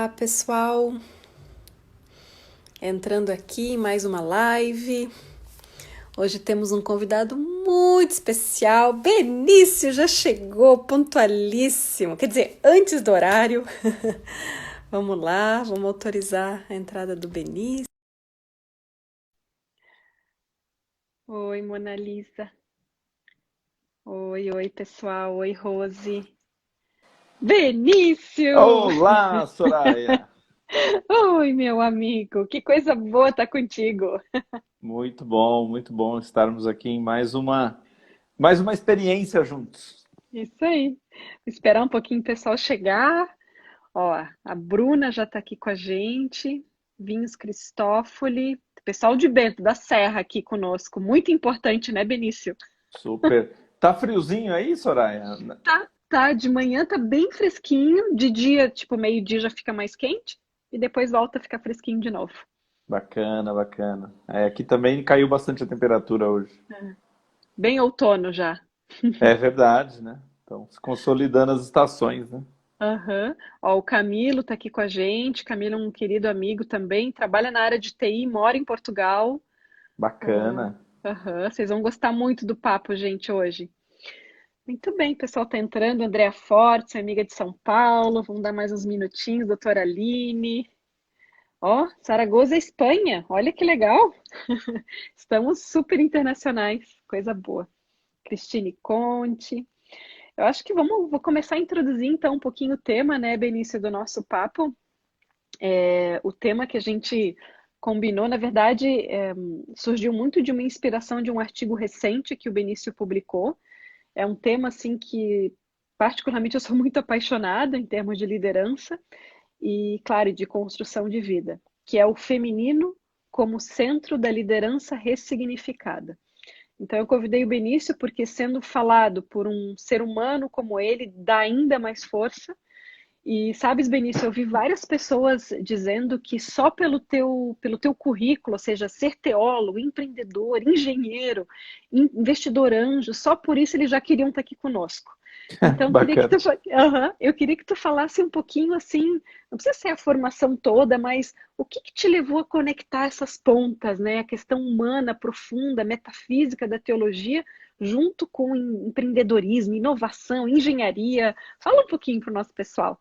Olá, pessoal, entrando aqui em mais uma live. Hoje temos um convidado muito especial. Benício já chegou pontualíssimo, quer dizer, antes do horário. Vamos lá, vamos autorizar a entrada do Benício. Oi, Mona Lisa. Oi, pessoal. Oi, Rose. Benício! Olá, Soraya! Oi, meu amigo. Que coisa boa estar contigo. Muito bom estarmos aqui em mais uma experiência juntos. Isso aí. Vou esperar um pouquinho o pessoal chegar. Ó, a Bruna já está aqui com a gente. Vinhos Cristófoli. Pessoal de Bento, da Serra aqui conosco. Muito importante, né, Benício? Super. Tá friozinho aí, Soraya? Tá. De manhã tá bem fresquinho. De dia, tipo, meio-dia já fica mais quente. E depois volta a ficar fresquinho de novo. Bacana, bacana. Aqui também caiu bastante a temperatura hoje. Bem outono já. É verdade, né? Então, se consolidando as estações, né? Aham. Ó, o Camilo tá aqui com a gente. Camilo é um querido amigo também. Trabalha na área de TI, mora em Portugal. Ah, Bacana. aham. Vocês vão gostar muito do papo, gente, hoje. Muito bem, o pessoal tá entrando. Andréa Fortes, amiga de São Paulo. Vamos dar mais uns minutinhos. Doutora Aline. Ó, Zaragoza, Espanha. Olha que legal. Estamos super internacionais. Coisa boa. Cristine Conte. Eu acho que vou começar a introduzir então um pouquinho o tema, né, Benício, do nosso papo. O tema que a gente combinou, na verdade, surgiu muito de uma inspiração de um artigo recente que o Benício publicou. É um tema assim que particularmente eu sou muito apaixonada em termos de liderança e, claro, de construção de vida, que é o feminino como centro da liderança ressignificada. Então eu convidei o Benício porque, sendo falado por um ser humano como ele, dá ainda mais força. E sabes, Benício, eu vi várias pessoas dizendo que só pelo teu currículo, ou seja, ser teólogo, empreendedor, engenheiro, investidor anjo, só por isso eles já queriam estar aqui conosco. Então, Bacana. eu queria que tu falasse um pouquinho assim, não precisa ser a formação toda, mas o que que te levou a conectar essas pontas, né? A questão humana, profunda, metafísica da teologia, junto com empreendedorismo, inovação, engenharia. Fala um pouquinho para o nosso pessoal.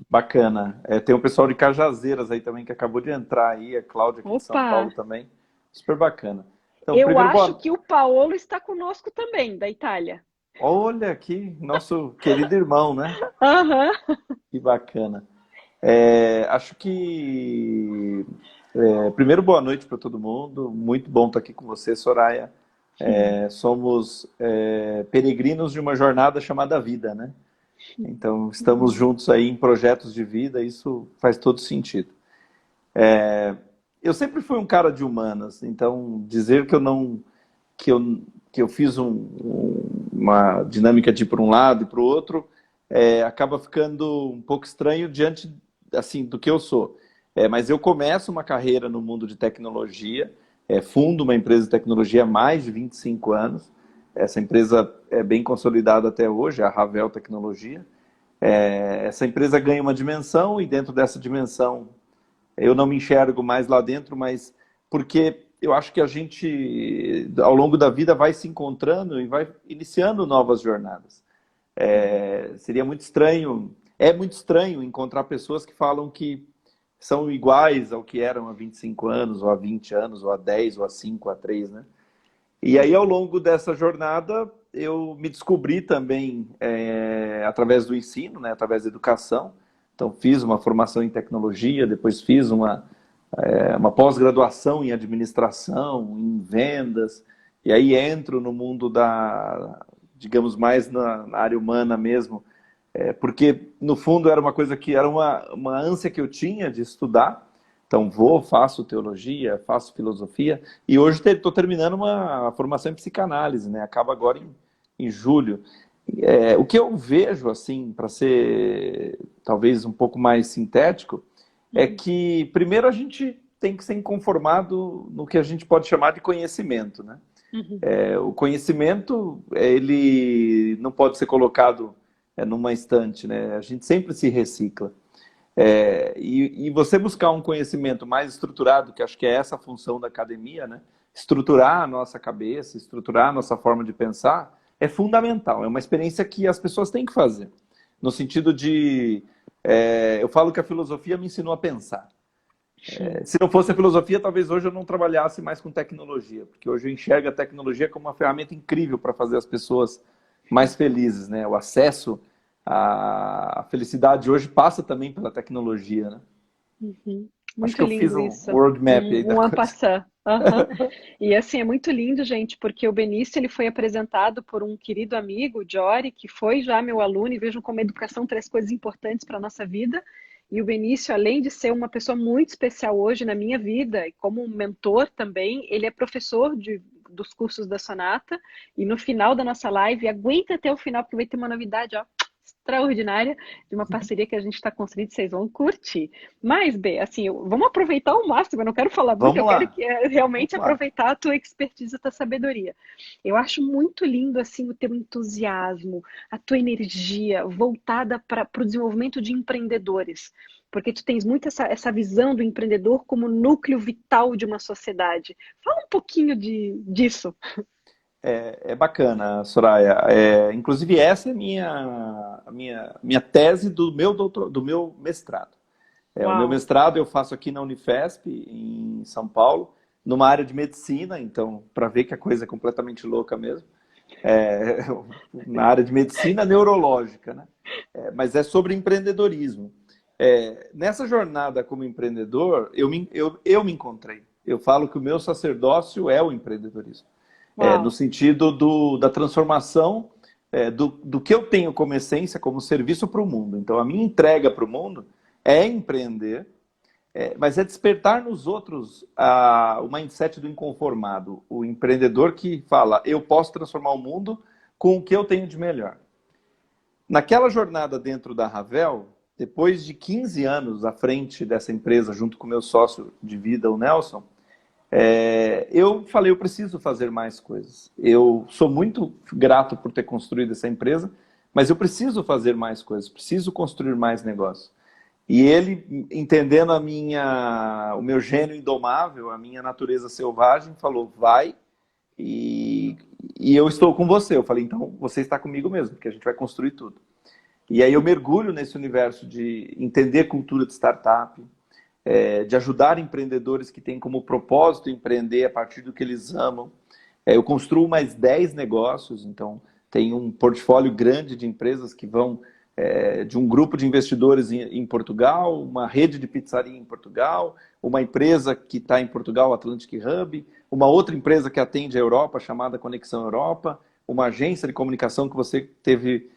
Bacana. Tem o pessoal de Cajazeiras aí também que acabou de entrar aí, a Cláudia aqui de São Opa, Paulo também. Super bacana. Então, eu primeiro, acho boa. que o Paolo está conosco também, da Itália. Olha aqui, nosso querido irmão, né? Aham. Que bacana. Acho que. Primeiro, boa noite para todo mundo. Muito bom estar aqui com você, Soraya. Somos peregrinos de uma jornada chamada vida, né? Então, estamos juntos aí em projetos de vida, isso faz todo sentido. Eu sempre fui um cara de humanas, então dizer que eu não que eu, que eu fiz uma dinâmica de ir para um lado e para o outro, acaba ficando um pouco estranho diante assim do que eu sou. Mas eu começo uma carreira no mundo de tecnologia, fundo uma empresa de tecnologia há mais de 25 anos. Essa empresa é bem consolidada até hoje, a Ravel Tecnologia. Essa empresa ganha uma dimensão e dentro dessa dimensão eu não me enxergo mais lá dentro, mas porque eu acho que a gente, ao longo da vida, vai se encontrando e vai iniciando novas jornadas. Seria muito estranho, é muito estranho encontrar pessoas que falam que são iguais ao que eram há 25 anos, ou há 20 anos, ou há 10, ou há 5, há 3, né? E aí, ao longo dessa jornada, eu me descobri também através do ensino, né, através da educação. Então, fiz uma formação em tecnologia, depois fiz uma pós-graduação em administração, em vendas, e aí entro no mundo digamos, mais na área humana mesmo, porque, no fundo, era uma coisa que era uma ânsia que eu tinha de estudar. Então, faço teologia, faço filosofia, e hoje estou terminando uma formação em psicanálise, né? Acaba agora em julho. O que eu vejo, assim, para ser talvez um pouco mais sintético, é Uhum. que, primeiro, a gente tem que ser inconformado no que a gente pode chamar de conhecimento, né? Uhum. O conhecimento, ele não pode ser colocado numa estante, né? A gente sempre se recicla. E você buscar um conhecimento mais estruturado, que acho que é essa a função da academia, né? Estruturar a nossa cabeça, estruturar a nossa forma de pensar, é fundamental. É uma experiência que as pessoas têm que fazer. No sentido de... eu falo que a filosofia me ensinou a pensar. Se não fosse a filosofia, talvez hoje eu não trabalhasse mais com tecnologia, porque hoje eu enxergo a tecnologia como uma ferramenta incrível para fazer as pessoas mais felizes, né? O acesso à felicidade hoje passa também pela tecnologia, né? Uhum. Acho Muito que eu fiz lindo um isso. world map aí da Um en coisa. passant. Aham. E assim, é muito lindo, gente, porque o Benício ele foi apresentado por um querido amigo, o Jory, que foi já meu aluno, e vejam como a educação traz coisas importantes para a nossa vida. E o Benício, além de ser uma pessoa muito especial hoje na minha vida, e como um mentor também, ele é professor dos cursos da Sonata. E no final da nossa live, aguenta até o final, porque vai ter uma novidade, ó, extraordinária, de uma parceria que a gente está construindo, vocês vão curtir. Mas, B, assim, vamos aproveitar ao máximo, eu não quero falar muito, eu Vamos quero lá, que realmente vamos lá. aproveitar a tua expertise, a tua sabedoria. Eu acho muito lindo, assim, o teu entusiasmo, a tua energia voltada para o desenvolvimento de empreendedores, porque tu tens muito essa visão do empreendedor como núcleo vital de uma sociedade. Fala um pouquinho disso. É bacana, Soraya. Inclusive, essa é a minha tese do meu mestrado. O meu Uau! mestrado eu faço aqui na Unifesp, em São Paulo, numa área de medicina, então, para ver que a coisa é completamente louca mesmo. É, na área de medicina neurológica, né? Mas é sobre empreendedorismo. Nessa jornada como empreendedor, eu me encontrei. Eu falo que o meu sacerdócio é o empreendedorismo. No Uau! sentido da transformação do que eu tenho como essência, como serviço para o mundo. Então, a minha entrega para o mundo é empreender, mas é despertar nos outros o mindset do inconformado, o empreendedor que fala, eu posso transformar o mundo com o que eu tenho de melhor. Naquela jornada dentro da Ravel, depois de 15 anos à frente dessa empresa, junto com meu sócio de vida, o Nelson, eu falei, eu preciso fazer mais coisas. Eu sou muito grato por ter construído essa empresa, mas eu preciso fazer mais coisas, preciso construir mais negócios. E ele, entendendo o meu gênio indomável, a minha natureza selvagem, falou, vai, e, e eu estou com você. Eu falei, então você está comigo mesmo, porque a gente vai construir tudo. E aí eu mergulho nesse universo de entender cultura de startup, de ajudar empreendedores que têm como propósito empreender a partir do que eles amam. Eu construo mais 10 negócios, então tem um portfólio grande de empresas que vão de um grupo de investidores em Portugal, uma rede de pizzaria em Portugal, uma empresa que está em Portugal, Atlantic Hub, uma outra empresa que atende a Europa, chamada Conexão Europa, uma agência de comunicação que você teve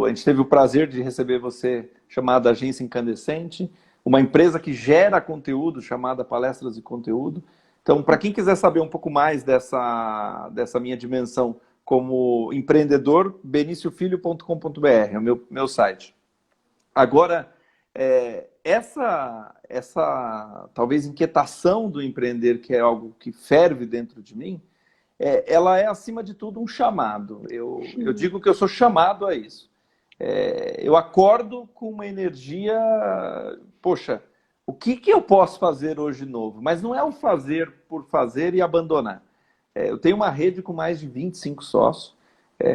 a gente teve o prazer de receber você, chamada Agência Incandescente, uma empresa que gera conteúdo, chamada Palestras e Conteúdo. Então, para quem quiser saber um pouco mais dessa minha dimensão como empreendedor, beniciofilho.com.br, é o meu site. Agora, essa talvez inquietação do empreender, que é algo que ferve dentro de mim, ela é, acima de tudo, um chamado. Eu digo que eu sou chamado a isso. Eu acordo com uma energia, poxa, o que eu posso fazer hoje novo? Mas não é o fazer por fazer e abandonar. Eu tenho uma rede com mais de 25 sócios,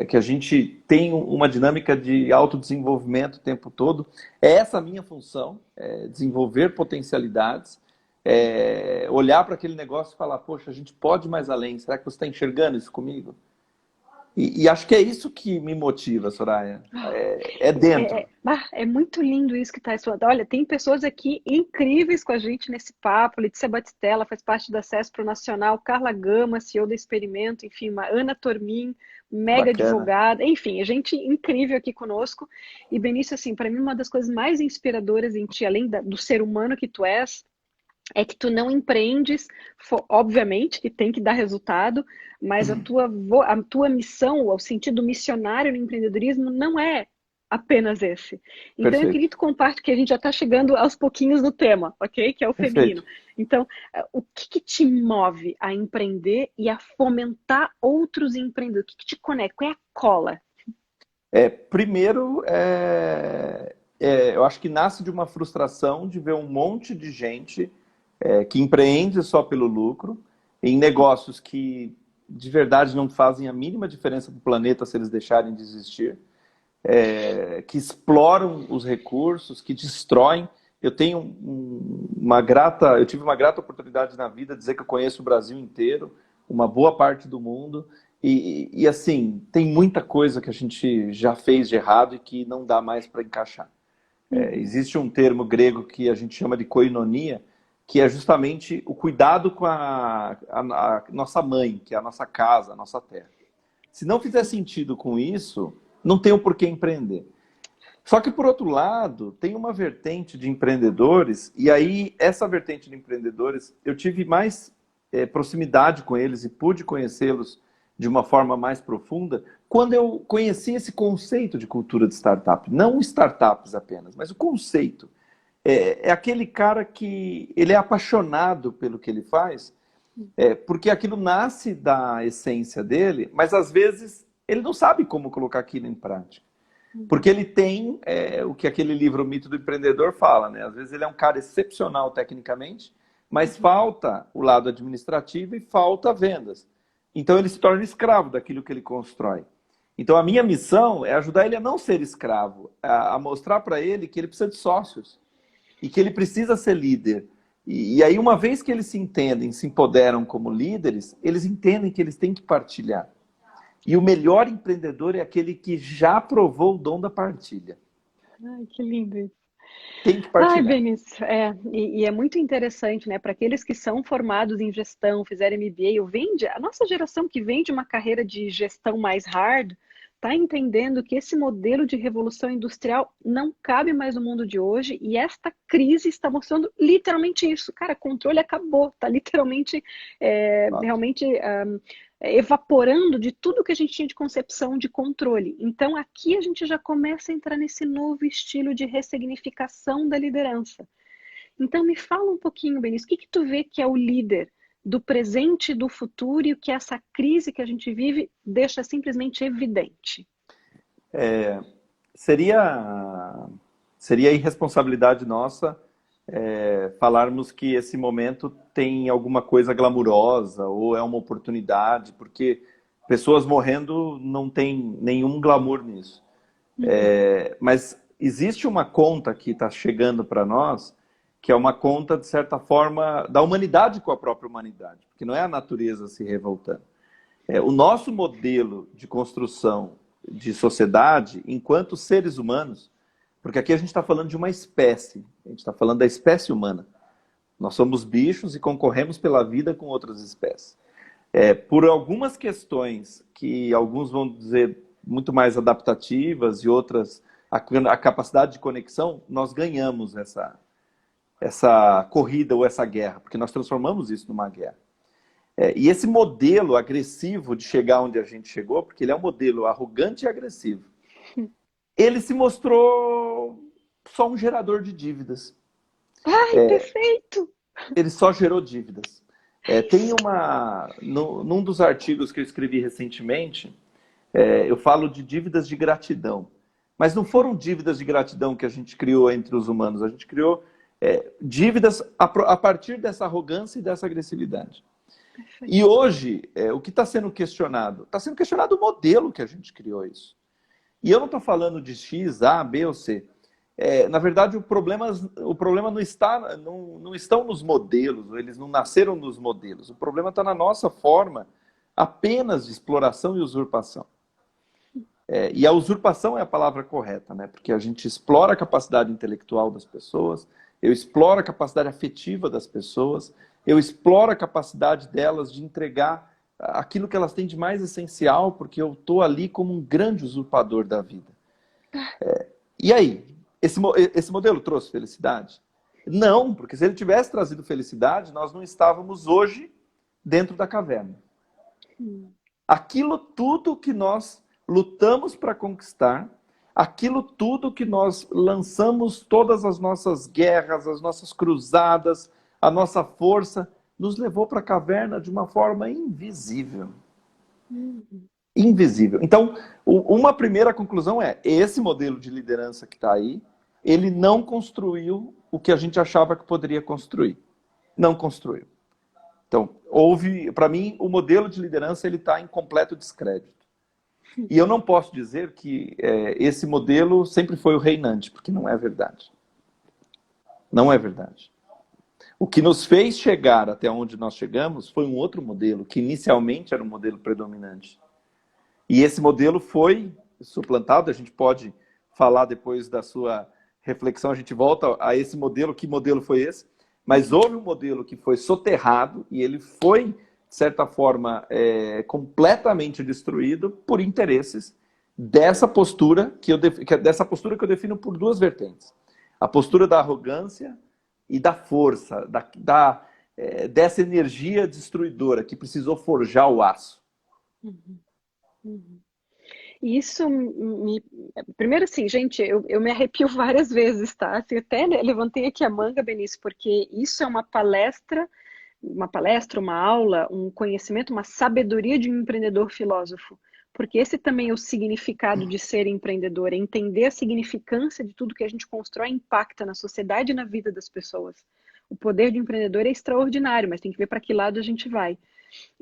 que a gente tem uma dinâmica de autodesenvolvimento o tempo todo. É essa a minha função, desenvolver potencialidades, olhar para aquele negócio e falar, poxa, a gente pode ir mais além, será que você está enxergando isso comigo? E acho que é isso que me motiva, Soraya. É dentro. É muito lindo isso que está falando. Olha, tem pessoas aqui incríveis com a gente nesse papo. Letícia Batistella faz parte da CESPRO Nacional, Carla Gama, CEO da Experimento, enfim, uma Ana Tormin, mega Bacana. advogada, enfim, gente incrível aqui conosco. E Benício, assim, para mim, uma das coisas mais inspiradoras em ti, além do ser humano que tu és, é que tu não empreendes, obviamente que tem que dar resultado, mas a tua missão, o sentido missionário no empreendedorismo não é apenas esse. Então eu queria Perfeito. que tu compartilhe, que a gente já está chegando aos pouquinhos no tema, ok? Que é o feminino. Perfeito. Então, o que te move a empreender e a fomentar outros empreendedores? O que te conecta? Qual é a cola? Primeiro, eu acho que nasce de uma frustração de ver um monte de gente que empreende só pelo lucro, em negócios que de verdade não fazem a mínima diferença para o planeta se eles deixarem de existir, que exploram os recursos, que destroem. Eu tenho eu tive uma grata oportunidade na vida de dizer que eu conheço o Brasil inteiro, uma boa parte do mundo, e assim, tem muita coisa que a gente já fez de errado e que não dá mais para encaixar. Existe um termo grego que a gente chama de koinonia, que é justamente o cuidado com a nossa mãe, que é a nossa casa, a nossa terra. Se não fizer sentido com isso, não tem o porquê empreender. Só que, por outro lado, tem uma vertente de empreendedores, e aí essa vertente de empreendedores, eu tive mais proximidade com eles e pude conhecê-los de uma forma mais profunda quando eu conheci esse conceito de cultura de startup. Não startups apenas, mas o conceito. É aquele cara que ele é apaixonado pelo que ele faz, porque aquilo nasce da essência dele, mas às vezes ele não sabe como colocar aquilo em prática. Porque ele tem o que aquele livro O Mito do Empreendedor fala, né? Às vezes ele é um cara excepcional tecnicamente, mas falta o lado administrativo e falta vendas. Então ele se torna escravo daquilo que ele constrói. Então a minha missão é ajudar ele a não ser escravo, a mostrar para ele que ele precisa de sócios e que ele precisa ser líder. E aí, uma vez que eles se entendem, se empoderam como líderes, eles entendem que eles têm que partilhar. E o melhor empreendedor é aquele que já provou o dom da partilha. Ai, que lindo isso. Tem que Ai, partilhar. Benício, e é muito interessante, né? Para aqueles que são formados em gestão, fizeram MBA, a nossa geração que vem de uma carreira de gestão mais hard, está entendendo que esse modelo de revolução industrial não cabe mais no mundo de hoje, e esta crise está mostrando literalmente isso. Cara, controle acabou, está literalmente, realmente evaporando de tudo que a gente tinha de concepção de controle. Então, aqui a gente já começa a entrar nesse novo estilo de ressignificação da liderança. Então, me fala um pouquinho, Benício, o que tu vê que é o líder do presente e do futuro e o que essa crise que a gente vive deixa simplesmente evidente? Seria irresponsabilidade nossa falarmos que esse momento tem alguma coisa glamurosa ou é uma oportunidade, porque pessoas morrendo não tem nenhum glamour nisso. Mas existe uma conta que está chegando para nós, que é uma conta, de certa forma, da humanidade com a própria humanidade, porque não é a natureza se revoltando. O nosso modelo de construção de sociedade, enquanto seres humanos, porque aqui a gente está falando de uma espécie, a gente está falando da espécie humana. Nós somos bichos e concorremos pela vida com outras espécies. Por algumas questões que alguns vão dizer muito mais adaptativas e outras a capacidade de conexão, nós ganhamos essa corrida ou essa guerra, porque nós transformamos isso numa guerra. E esse modelo agressivo de chegar onde a gente chegou, porque ele é um modelo arrogante e agressivo, ele se mostrou só um gerador de dívidas. Ai, perfeito! Ele só gerou dívidas. Tem num dos artigos que eu escrevi recentemente, eu falo de dívidas de gratidão. Mas não foram dívidas de gratidão que a gente criou entre os humanos. A gente criou dívidas a partir dessa arrogância e dessa agressividade. Perfeito. E hoje, o que está sendo questionado? Está sendo questionado o modelo que a gente criou isso. E eu não estou falando de X, A, B ou C. Na verdade, o problema não estão nos modelos, eles não nasceram nos modelos. O problema está na nossa forma apenas de exploração e usurpação. E a usurpação é a palavra correta, né? Porque a gente explora a capacidade intelectual das pessoas, eu exploro a capacidade afetiva das pessoas, eu exploro a capacidade delas de entregar aquilo que elas têm de mais essencial, porque eu estou ali como um grande usurpador da vida. E aí, esse modelo trouxe felicidade? Não, porque se ele tivesse trazido felicidade, nós não estávamos hoje dentro da caverna. Aquilo tudo que nós lutamos para conquistar, aquilo tudo que nós lançamos, todas as nossas guerras, as nossas cruzadas, a nossa força, nos levou para a caverna de uma forma invisível. Invisível. Então, uma primeira conclusão esse modelo de liderança que está aí, ele não construiu o que a gente achava que poderia construir. Não construiu. Então, para mim, o modelo de liderança ele está em completo descrédito. E eu não posso dizer que esse modelo sempre foi o reinante, porque não é verdade. Não é verdade. O que nos fez chegar até onde nós chegamos foi um outro modelo, que inicialmente era um modelo predominante. E esse modelo foi suplantado, a gente pode falar depois da sua reflexão, a gente volta a esse modelo, que modelo foi esse? Mas houve um modelo que foi soterrado e ele foi, de certa forma, completamente destruído por interesses dessa postura que eu defino por duas vertentes. A postura da arrogância e da força, dessa energia destruidora que precisou forjar o aço. Uhum, uhum. Isso me... Primeiro assim, gente, eu me arrepio várias vezes, tá? Assim, até levantei aqui a manga, Benício, porque isso é uma palestra, uma aula, um conhecimento, uma sabedoria de um empreendedor filósofo. Porque esse também é o significado de ser empreendedor, é entender a significância de tudo que a gente constrói e impacta na sociedade e na vida das pessoas. O poder de um empreendedor é extraordinário, mas tem que ver para que lado a gente vai.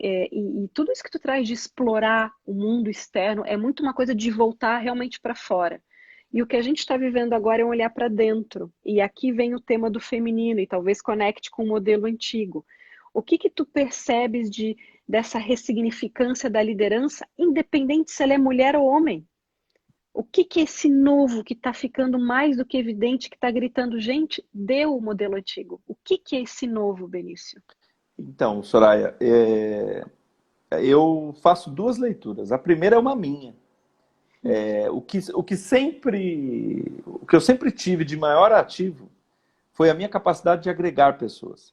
E tudo isso que tu traz de explorar o mundo externo é muito uma coisa de voltar realmente para fora. E o que a gente está vivendo agora é um olhar para dentro. E aqui vem o tema do feminino, e talvez conecte com o modelo antigo. O que tu percebes dessa ressignificância da liderança, independente se ela é mulher ou homem? O que é esse novo que está ficando mais do que evidente, que está gritando, gente, deu o modelo antigo? O que é esse novo, Benício? Então, Soraya, eu faço duas leituras. A primeira é uma minha. O que eu sempre tive de maior ativo foi a minha capacidade de agregar pessoas.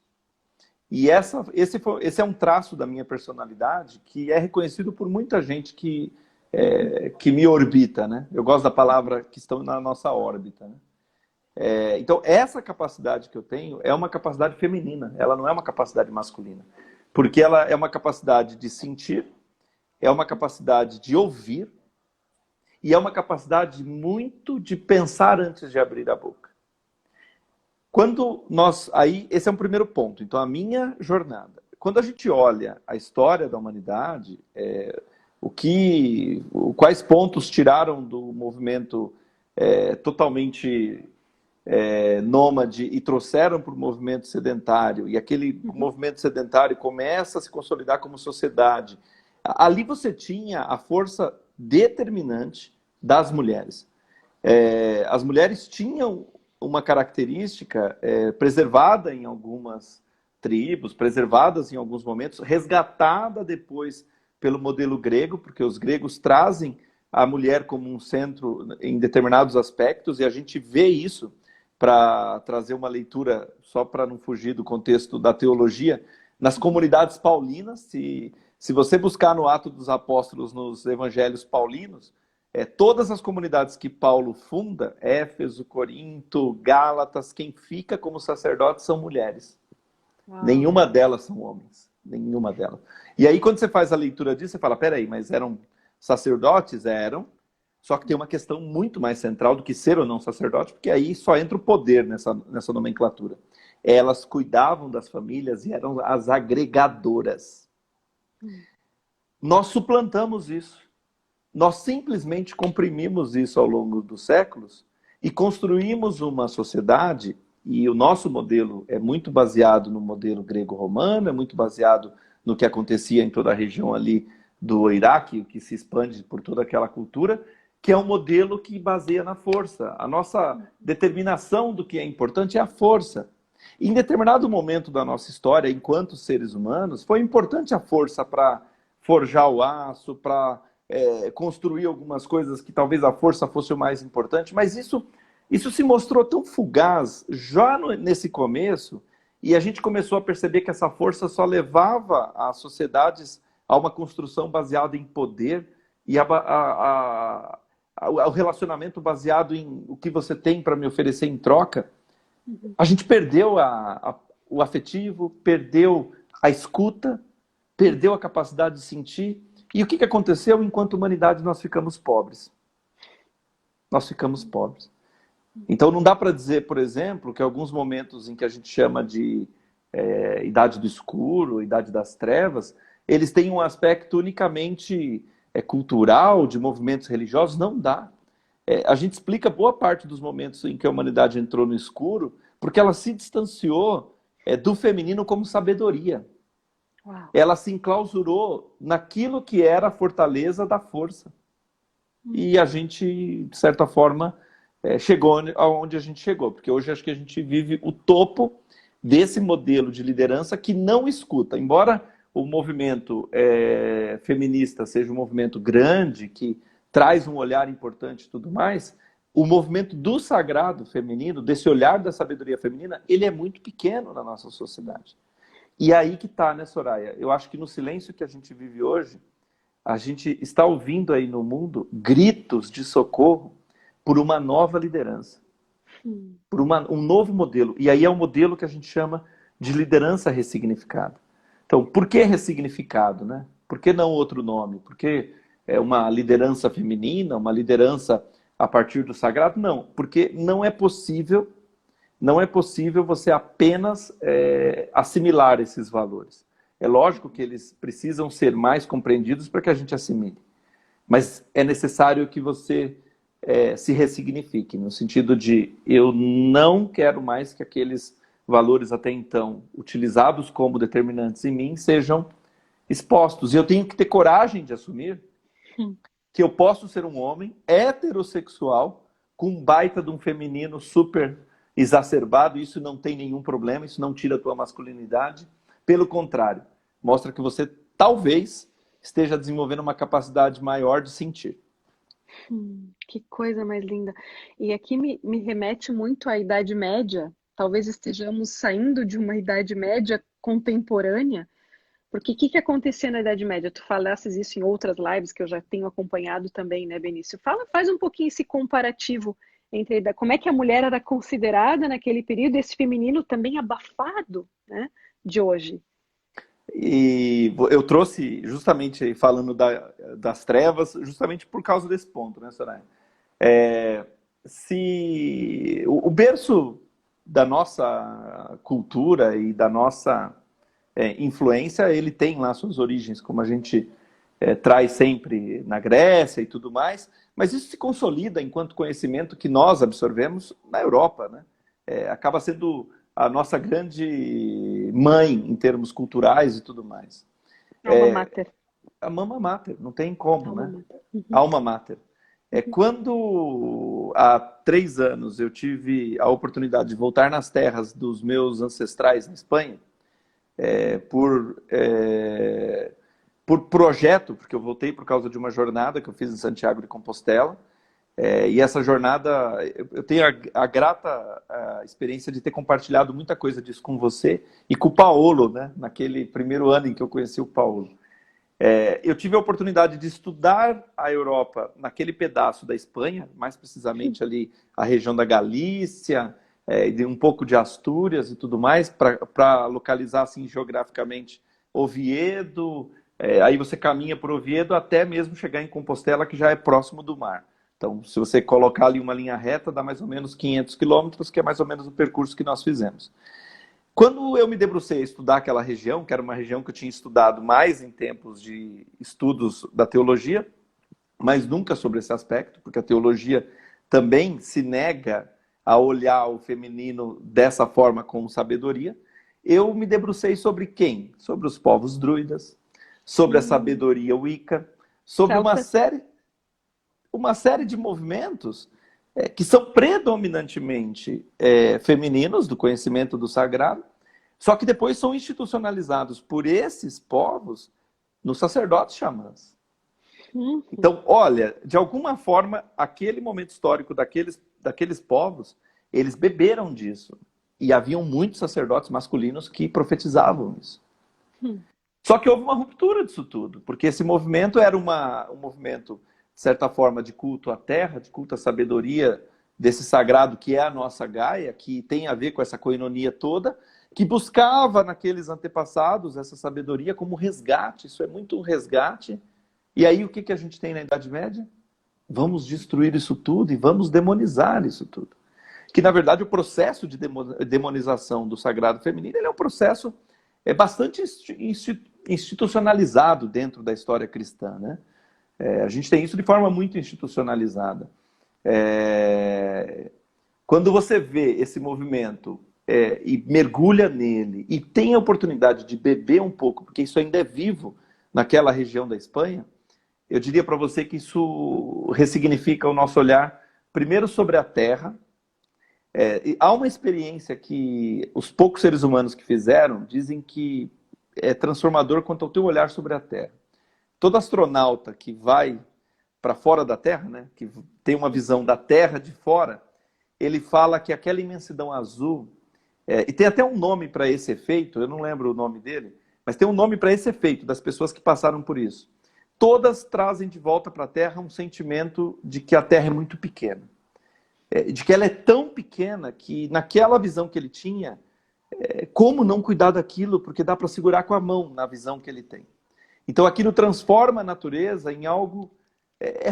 E esse é um traço da minha personalidade que é reconhecido por muita gente que me orbita, né? Eu gosto da palavra que estão na nossa órbita, né? Então, essa capacidade que eu tenho é uma capacidade feminina, ela não é uma capacidade masculina. Porque ela é uma capacidade de sentir, é uma capacidade de ouvir e é uma capacidade muito de pensar antes de abrir a boca. Esse é um primeiro ponto. Então, a minha jornada. Quando a gente olha a história da humanidade, quais pontos tiraram do movimento totalmente nômade e trouxeram para o movimento sedentário, e aquele movimento sedentário começa a se consolidar como sociedade. Ali você tinha a força determinante das mulheres. As mulheres tinham uma característica preservada em algumas tribos, preservadas em alguns momentos, resgatada depois pelo modelo grego, porque os gregos trazem a mulher como um centro em determinados aspectos, e a gente vê isso, para trazer uma leitura, só para não fugir do contexto da teologia, nas comunidades paulinas. Se você buscar no Atos dos Apóstolos, nos evangelhos paulinos, todas as comunidades que Paulo funda, Éfeso, Corinto, Gálatas, quem fica como sacerdote são mulheres. Uau. Nenhuma delas são homens. Nenhuma delas. E aí, quando você faz a leitura disso, você fala, peraí, mas eram sacerdotes? Eram. Só que tem uma questão muito mais central do que ser ou não sacerdote, porque aí só entra o poder nessa nomenclatura. Elas cuidavam das famílias e eram as agregadoras. Nós suplantamos isso. Nós simplesmente comprimimos isso ao longo dos séculos e construímos uma sociedade, e o nosso modelo é muito baseado no modelo grego-romano, é muito baseado no que acontecia em toda a região ali do Iraque, que se expande por toda aquela cultura, que é um modelo que baseia na força. A nossa determinação do que é importante é a força. Em determinado momento da nossa história, enquanto seres humanos, foi importante a força para forjar o aço, para construir algumas coisas que talvez a força fosse o mais importante, mas isso se mostrou tão fugaz já nesse começo, e a gente começou a perceber que essa força só levava as sociedades a uma construção baseada em poder e o relacionamento baseado em o que você tem para me oferecer em troca. A gente perdeu o afetivo, perdeu a escuta, perdeu a capacidade de sentir. E o que aconteceu? Enquanto humanidade, nós ficamos pobres. Nós ficamos pobres. Então não dá para dizer, por exemplo, que alguns momentos em que a gente chama de idade do escuro, idade das trevas, eles têm um aspecto unicamente cultural, de movimentos religiosos, não dá. A gente explica boa parte dos momentos em que a humanidade entrou no escuro, porque ela se distanciou do feminino como sabedoria. Uau. Ela se enclausurou naquilo que era a fortaleza da força. E a gente, de certa forma, chegou aonde a gente chegou. Porque hoje acho que a gente vive o topo desse modelo de liderança que não escuta. Embora o movimento feminista seja um movimento grande, que traz um olhar importante e tudo mais, o movimento do sagrado feminino, desse olhar da sabedoria feminina, ele é muito pequeno na nossa sociedade. E aí que tá, né, Soraya? Eu acho que no silêncio que a gente vive hoje, a gente está ouvindo aí no mundo gritos de socorro por uma nova liderança, por um novo modelo. E aí é um modelo que a gente chama de liderança ressignificada. Então, por que ressignificado, né? Por que não outro nome? Por que uma liderança feminina, uma liderança a partir do sagrado? Não, porque não é possível você apenas assimilar esses valores. É lógico que eles precisam ser mais compreendidos para que a gente assimile. Mas é necessário que você se ressignifique, no sentido de eu não quero mais que aqueles valores até então utilizados como determinantes em mim sejam expostos. E eu tenho que ter coragem de assumir que eu posso ser um homem heterossexual com um baita de um feminino super exacerbado. Isso não tem nenhum problema, isso não tira a tua masculinidade. Pelo contrário, mostra que você talvez esteja desenvolvendo uma capacidade maior de sentir. Que coisa mais linda. E aqui me remete muito à Idade Média. Talvez estejamos saindo de uma Idade Média contemporânea, porque o que acontecia na Idade Média? Tu falasses isso em outras lives que eu já tenho acompanhado também, né, Benício? Faz um pouquinho esse comparativo entre como é que a mulher era considerada naquele período, esse feminino também abafado, né, de hoje. E eu trouxe, justamente falando das trevas, justamente por causa desse ponto, né, Soraya? Se o berço da nossa cultura e da nossa influência, ele tem lá suas origens, como a gente traz sempre na Grécia e tudo mais, mas isso se consolida enquanto conhecimento que nós absorvemos na Europa, né? Acaba sendo a nossa grande mãe em termos culturais e tudo mais. Alma mater. A mama mater, não tem como, Alma né? mater. Uhum. Alma mater. Quando há 3 anos eu tive a oportunidade de voltar nas terras dos meus ancestrais na Espanha, por projeto, porque eu voltei por causa de uma jornada que eu fiz em Santiago de Compostela, e essa jornada, eu tenho a grata experiência de ter compartilhado muita coisa disso com você e com o Paulo, né? Naquele primeiro ano em que eu conheci o Paulo. Eu tive a oportunidade de estudar a Europa naquele pedaço da Espanha, mais precisamente ali a região da Galícia, de um pouco de Astúrias e tudo mais, para localizar assim geograficamente Oviedo. Aí você caminha por Oviedo até mesmo chegar em Compostela, que já é próximo do mar. Então, se você colocar ali uma linha reta, dá mais ou menos 500 quilômetros, que é mais ou menos o percurso que nós fizemos. Quando eu me debrucei a estudar aquela região, que era uma região que eu tinha estudado mais em tempos de estudos da teologia, mas nunca sobre esse aspecto, porque a teologia também se nega a olhar o feminino dessa forma com sabedoria, eu me debrucei sobre quem? Sobre os povos druidas, sobre a sabedoria wicca, sobre uma série de movimentos que são predominantemente femininos, do conhecimento do sagrado, só que depois são institucionalizados por esses povos nos sacerdotes xamãs. Então, olha, de alguma forma, aquele momento histórico daqueles povos, eles beberam disso. E haviam muitos sacerdotes masculinos que profetizavam isso. Só que houve uma ruptura disso tudo, porque esse movimento era um movimento, de certa forma, de culto à terra, de culto à sabedoria desse sagrado que é a nossa Gaia, que tem a ver com essa coinonia toda, que buscava naqueles antepassados essa sabedoria como resgate. Isso é muito um resgate. E aí o que a gente tem na Idade Média? Vamos destruir isso tudo e vamos demonizar isso tudo. que na verdade o processo de demonização do sagrado feminino ele é um processo bastante institucionalizado dentro da história cristã, né? A gente tem isso de forma muito institucionalizada. Quando você vê esse movimento e mergulha nele e tem a oportunidade de beber um pouco, porque isso ainda é vivo naquela região da Espanha, eu diria para você que isso ressignifica o nosso olhar, primeiro sobre a terra. Há uma experiência que os poucos seres humanos que fizeram dizem que é transformador quanto ao teu olhar sobre a terra. Todo astronauta que vai para fora da Terra, né, que tem uma visão da Terra de fora, ele fala que aquela imensidão azul, e tem até um nome para esse efeito, eu não lembro o nome dele, mas tem um nome para esse efeito das pessoas que passaram por isso. Todas trazem de volta para a Terra um sentimento de que a Terra é muito pequena. De que ela é tão pequena que naquela visão que ele tinha, como não cuidar daquilo? Porque dá para segurar com a mão na visão que ele tem. Então aquilo transforma a natureza em algo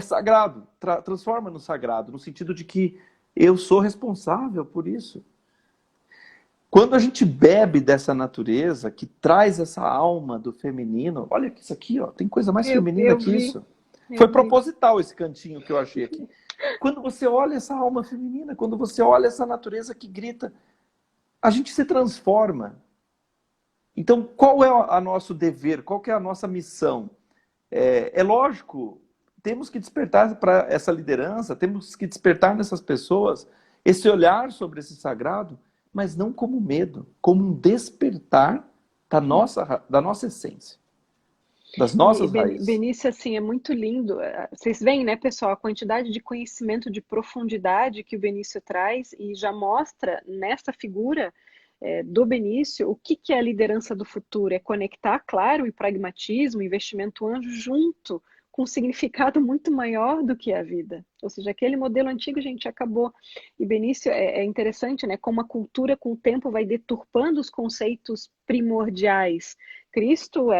sagrado, transforma no sagrado, no sentido de que eu sou responsável por isso. Quando a gente bebe dessa natureza, que traz essa alma do feminino, olha isso aqui, ó, tem coisa mais feminina que isso. Foi proposital esse cantinho que eu achei aqui. Quando você olha essa alma feminina, quando você olha essa natureza que grita, a gente se transforma. Então, qual é o nosso dever? Qual que é a nossa missão? É lógico, temos que despertar para essa liderança, temos que despertar nessas pessoas esse olhar sobre esse sagrado, mas não como medo, como um despertar da nossa essência, das nossas raízes. Benício, assim, é muito lindo. Vocês veem, né, pessoal, a quantidade de conhecimento, de profundidade que o Benício traz e já mostra nessa figura do Benício o que é a liderança do futuro. É conectar, claro, o pragmatismo, o investimento anjo junto com um significado muito maior do que a vida. Ou seja, aquele modelo antigo, gente, acabou. E Benício, é interessante, né, como a cultura com o tempo vai deturpando os conceitos primordiais. Cristo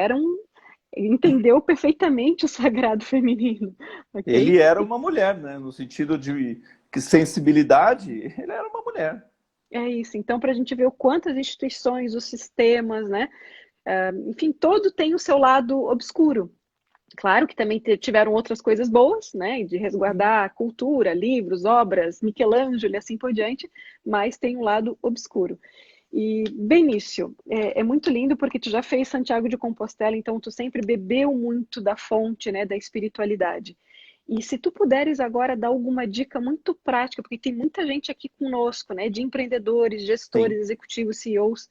entendeu perfeitamente o sagrado feminino. Okay? Ele era uma mulher, né? No sentido de sensibilidade, ele era uma mulher. É isso. Então, para a gente ver o quanto as instituições, os sistemas, né? Enfim, todo tem o seu lado obscuro. Claro que também tiveram outras coisas boas, né? De resguardar a cultura, livros, obras, Michelangelo e assim por diante, mas tem um lado obscuro. E, Benício, é muito lindo porque tu já fez Santiago de Compostela, então tu sempre bebeu muito da fonte, né, da espiritualidade. E se tu puderes agora dar alguma dica muito prática, porque tem muita gente aqui conosco, né, de empreendedores, gestores, executivos, CEOs.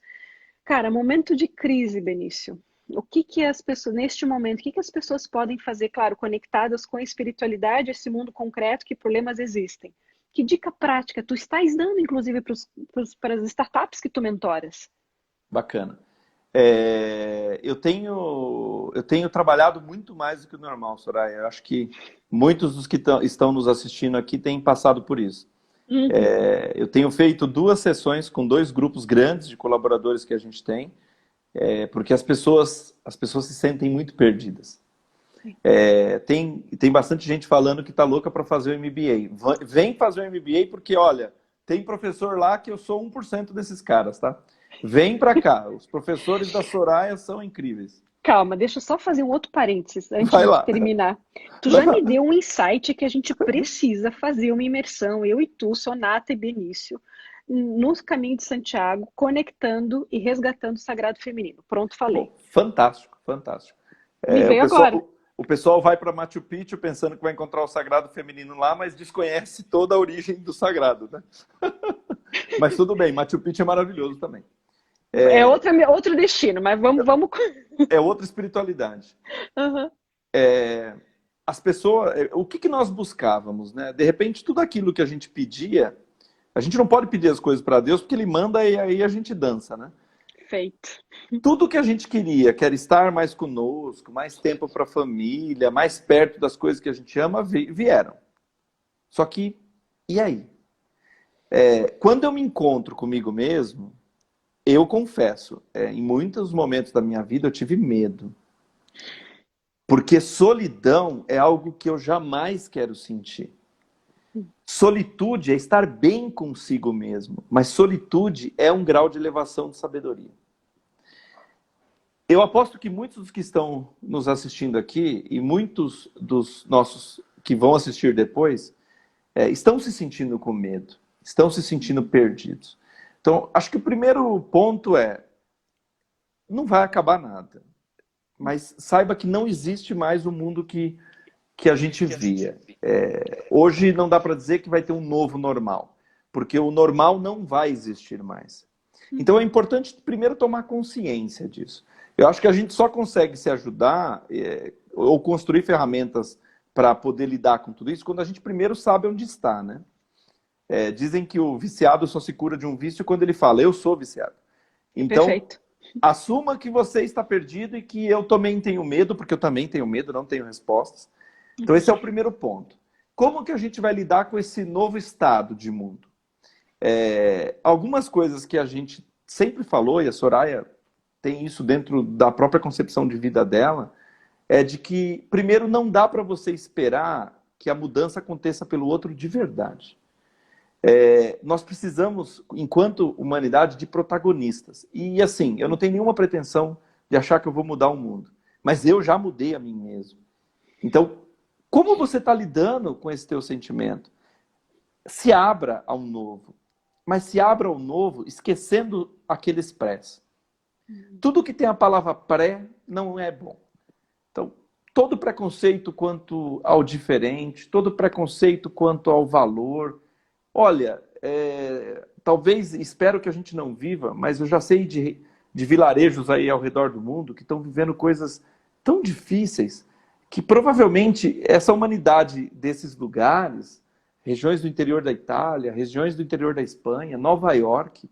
Cara, momento de crise, Benício. O que as pessoas, neste momento, o que as pessoas podem fazer, claro, conectadas com a espiritualidade, esse mundo concreto, que problemas existem? Que dica prática tu estás dando, inclusive, para as startups que tu mentoras? Bacana. Eu tenho trabalhado muito mais do que o normal, Soraya. Eu acho que muitos dos que estão nos assistindo aqui têm passado por isso. Uhum. Eu tenho feito 2 sessões com 2 grupos grandes de colaboradores que a gente tem, porque as pessoas se sentem muito perdidas. Tem bastante gente falando que está louca para fazer o MBA. Vem fazer o MBA porque, olha, tem professor lá que eu sou 1% desses caras, tá? Vem para cá. Os professores da Soraya são incríveis. Calma, deixa eu só fazer um outro parênteses antes Vai de lá. terminar. Tu já me deu um insight que a gente precisa fazer uma imersão, eu e tu, Sonata e Benício, no caminho de Santiago, conectando e resgatando o sagrado feminino. Pronto, falei. Fantástico, fantástico. Me veio agora. O pessoal vai para Machu Picchu pensando que vai encontrar o sagrado feminino lá, mas desconhece toda a origem do sagrado, né? Mas tudo bem, Machu Picchu é maravilhoso também. Outro destino, mas vamos... É outra espiritualidade. Uhum. As pessoas, o que nós buscávamos, né? De repente, tudo aquilo que a gente pedia, a gente não pode pedir as coisas para Deus porque Ele manda e aí a gente dança, né? Feito. Tudo que a gente queria, que era estar mais conosco, mais tempo para a família, mais perto das coisas que a gente ama, vieram. Só que, e aí? Quando eu me encontro comigo mesmo, eu confesso, em muitos momentos da minha vida eu tive medo. Porque solidão é algo que eu jamais quero sentir. Solitude é estar bem consigo mesmo, mas solitude é um grau de elevação de sabedoria. Eu aposto que muitos dos que estão nos assistindo aqui e muitos dos nossos que vão assistir depois estão se sentindo com medo, estão se sentindo perdidos. Então, acho que o primeiro ponto não vai acabar nada, mas saiba que não existe mais o mundo que a gente via. Hoje não dá para dizer que vai ter um novo normal, porque o normal não vai existir mais. Então é importante primeiro tomar consciência disso. Eu acho que a gente só consegue se ajudar ou construir ferramentas para poder lidar com tudo isso quando a gente primeiro sabe onde está, né? Dizem que o viciado só se cura de um vício quando ele fala, eu sou viciado. Então, Perfeito. assuma que você está perdido e que eu também tenho medo, porque eu também tenho medo, não tenho respostas. Então esse é o primeiro ponto. Como que a gente vai lidar com esse novo estado de mundo? Algumas coisas que a gente sempre falou, e a Soraya tem isso dentro da própria concepção de vida dela, de que, primeiro, não dá para você esperar que a mudança aconteça pelo outro de verdade. Nós precisamos, enquanto humanidade, de protagonistas. E assim, eu não tenho nenhuma pretensão de achar que eu vou mudar o mundo, mas eu já mudei a mim mesmo. Então, como você está lidando com esse teu sentimento? Se abra ao novo. Mas se abra ao novo esquecendo aquele expresso. Tudo que tem a palavra pré não é bom. Então, todo preconceito quanto ao diferente, todo preconceito quanto ao valor. Olha, talvez, espero que a gente não viva, mas eu já sei de vilarejos aí ao redor do mundo que estão vivendo coisas tão difíceis que provavelmente essa humanidade desses lugares, regiões do interior da Itália, regiões do interior da Espanha, Nova York,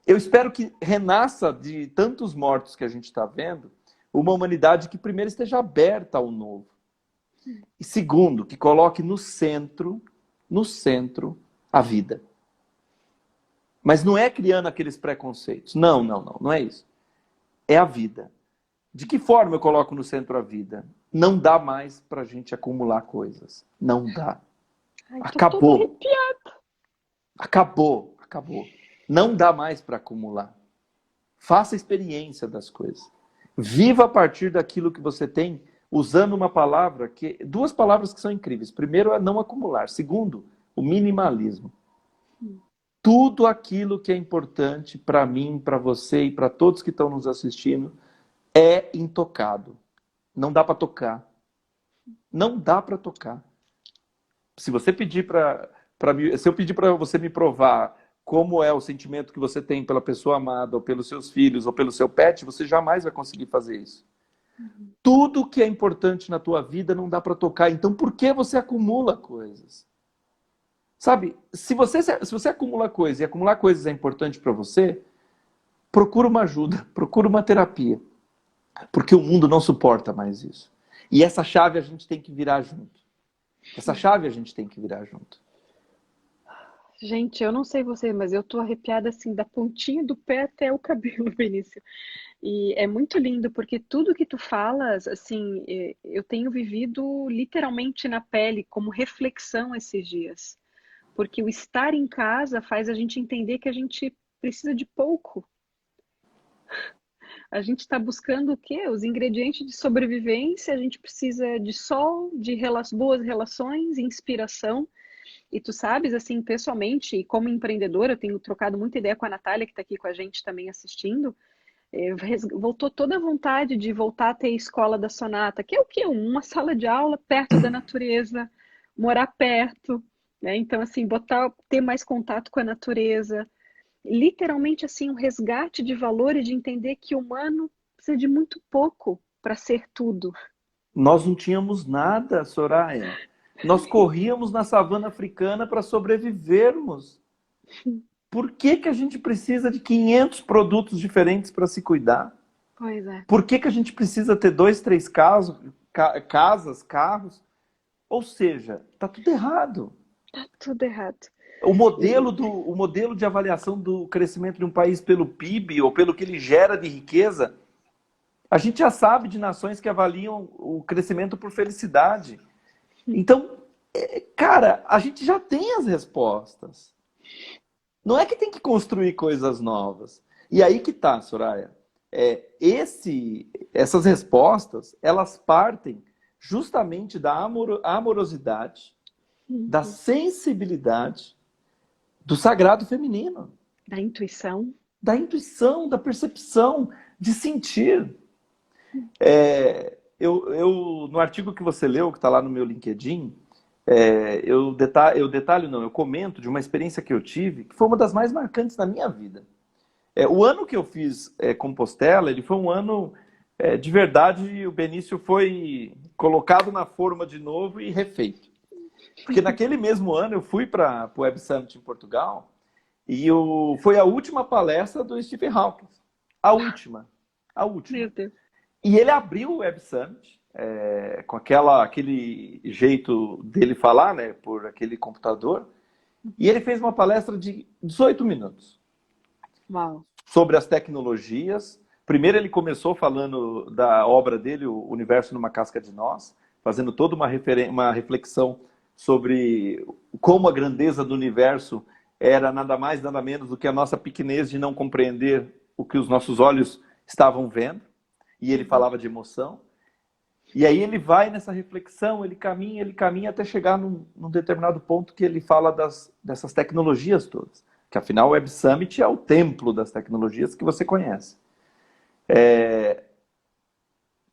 eu espero que renasça de tantos mortos que a gente está vendo, uma humanidade que primeiro esteja aberta ao novo. E segundo, que coloque no centro, a vida. Mas não é criando aqueles preconceitos. Não é isso. É a vida. De que forma eu coloco no centro a vida? Não dá mais para a gente acumular coisas. Não dá. Ai, Acabou. Acabou. Não dá mais para acumular. Faça a experiência das coisas. Viva a partir daquilo que você tem, usando uma palavra, duas palavras que são incríveis. Primeiro é não acumular. Segundo, o minimalismo. Tudo aquilo que é importante para mim, para você e para todos que estão nos assistindo é intocado. Não dá para tocar. Não dá para tocar. Se você pedir se eu pedir para você me provar como é o sentimento que você tem pela pessoa amada, ou pelos seus filhos, ou pelo seu pet, você jamais vai conseguir fazer isso. Tudo que é importante na tua vida não dá para tocar. Então, por que você acumula coisas? Sabe, se você acumula coisas e acumular coisas é importante para você, procura uma ajuda, procura uma terapia. Porque o mundo não suporta mais isso. E essa chave a gente tem que virar junto. Gente, eu não sei você, mas eu tô arrepiada assim da pontinha do pé até o cabelo, Vinícius. E é muito lindo porque tudo que tu falas, assim, eu tenho vivido literalmente na pele como reflexão esses dias. Porque o estar em casa faz a gente entender que a gente precisa de pouco. A gente está buscando o quê? Os ingredientes de sobrevivência, a gente precisa de sol, de boas relações, inspiração. E tu sabes, assim, pessoalmente, e como empreendedora, eu tenho trocado muita ideia com a Natália, que está aqui com a gente também assistindo. Voltou toda a vontade de voltar a ter a escola da Sonata, que é o quê? Uma sala de aula perto da natureza, morar perto, né? Então, assim, ter mais contato com a natureza. Literalmente, assim, um resgate de valores, de entender que o humano precisa de muito pouco para ser tudo. Nós não tínhamos nada, Soraya. Nós corríamos na savana africana para sobrevivermos. Por que a gente precisa de 500 produtos diferentes para se cuidar? Pois é. Por que a gente precisa ter 2, 3 casas, carros? Ou seja, está tudo errado. Tá tudo errado. O modelo de avaliação do crescimento de um país pelo PIB ou pelo que ele gera de riqueza, a gente já sabe de nações que avaliam o crescimento por felicidade. Então, Cara, a gente já tem as respostas. Não é que tem que construir coisas novas. E aí que tá, Soraya. Essas respostas, elas partem justamente da amorosidade, da sensibilidade, do sagrado feminino. Da intuição. Da intuição, da percepção, de sentir. No artigo que você leu, que está lá no meu LinkedIn, eu comento de uma experiência que eu tive, que foi uma das mais marcantes da minha vida. O ano que eu fiz Compostela, ele foi um ano, de verdade, o Benício foi colocado na forma de novo e refeito. Porque naquele mesmo ano eu fui para o Web Summit em Portugal e foi a última palestra do Stephen Hawking. A última. Meu Deus. E ele abriu o Web Summit com aquele jeito dele falar, né, por aquele computador. E ele fez uma palestra de 18 minutos. Uau. Sobre as tecnologias. Primeiro ele começou falando da obra dele, O Universo numa Casca de Nós, fazendo toda uma reflexão sobre como a grandeza do universo era nada mais, nada menos do que a nossa pequenez de não compreender o que os nossos olhos estavam vendo. E ele falava de emoção. E aí ele vai nessa reflexão, ele caminha até chegar num determinado ponto que ele fala dessas tecnologias todas. Que afinal o Web Summit é o templo das tecnologias que você conhece.